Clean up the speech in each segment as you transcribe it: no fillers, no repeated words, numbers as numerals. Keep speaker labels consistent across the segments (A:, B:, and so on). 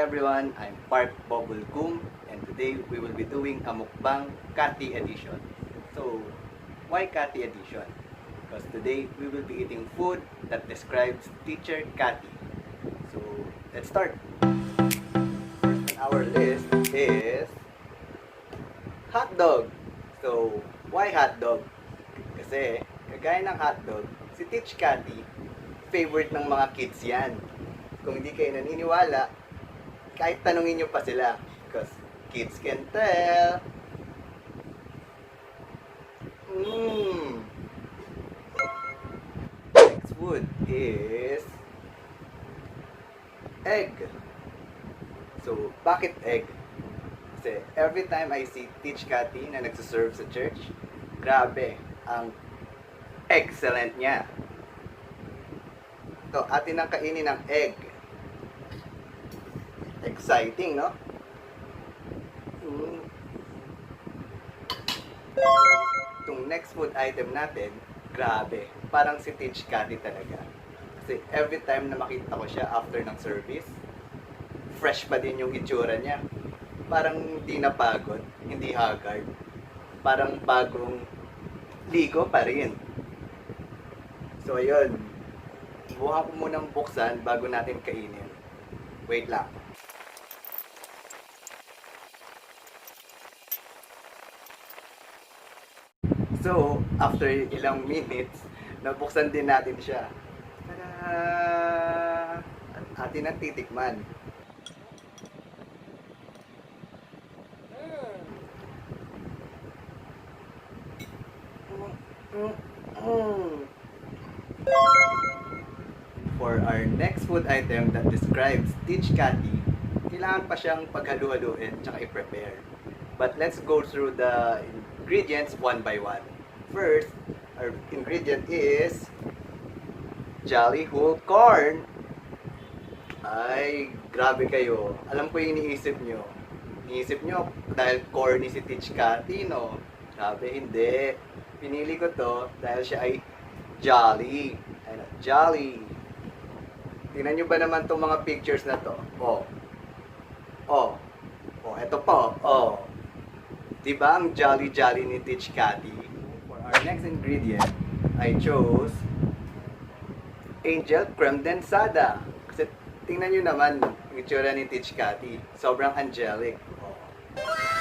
A: everyone, I'm Bobul and today we will be doing a mukbang Cathy edition. So, why Cathy edition? Because today we will be eating food that describes teacher Cathy. So, let's start. First on our list is hot dog. So, why hot dog? Kasi, kagaya ng hot dog, si Teach Cathy, favorite ng mga kids yan. Kung hindi kayo naniniwala, kahit tanungin nyo pa sila. Because kids can tell. Next food is egg. So, bakit egg? Kasi every time I see Teach Cathy na nagsaserve sa church, grabe, ang excellent niya. So, atin ang kainin ng egg. Exciting, no? Itong next food item natin, grabe, parang si Teach Cathy talaga. Kasi every time na makita ko siya after ng service, fresh pa din yung itsura niya. Parang hindi napagod, hindi haggard. Parang bagong ligo pa rin. So, ayun. Buha ko munang buksan bago natin kainin. Wait lang. So, after ilang minutes, nabuksan din natin siya. Tada! Atin ang titikman. For our next food item that describes Teach Cathy, kailangan pa siyang paghalu-haluin tsaka i-prepare. But let's go through the ingredients one by one. First, our ingredient is Jolly Whole Corn. Ay, grabe kayo. Alam ko yung iniisip nyo. Iniisip nyo dahil corny si Teach Cathy, no? Grabe, hindi. Pinili ko to dahil siya ay jolly. Ayun, jolly. Tingnan nyo ba naman itong mga pictures na to? Eto po. Diba ang jolly-jolly ni Teach Cathy? For our next ingredient, I chose Angel Creme Densada. Kasi tingnan nyo naman yung itsura ni Teach Cathy. Sobrang angelic.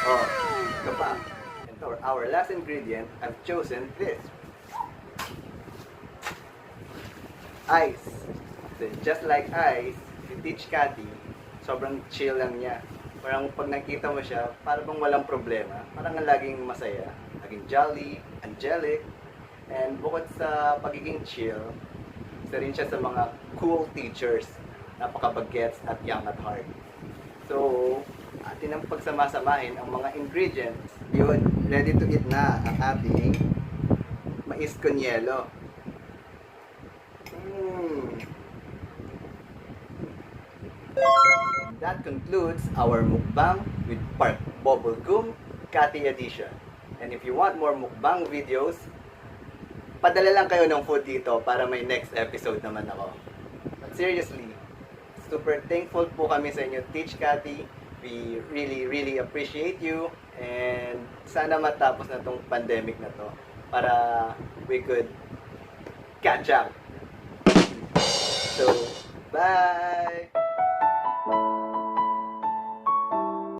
A: Ito pa. And for our last ingredient, I've chosen this. Ice. So, just like ice, si Teach Cathy, sobrang chill lang niya. Parang pag nakita mo siya, parang walang problema. Parang laging masaya, laging jolly, angelic, and bukod sa pagiging chill, isa rin siya sa mga cool teachers, napaka-bagets at young at heart. So, atin ang pagsamasamahin ang mga ingredients. Yun, ready to eat na ang ating mais con yelo. That concludes our mukbang with Bobul Cathy edition. And if you want more mukbang videos, padala lang kayo ng food dito para may next episode naman ako. But seriously, super thankful po kami sa inyo, Teach Cathy. We really appreciate you. And sana matapos na tong pandemic na to para we could catch up. So, bye!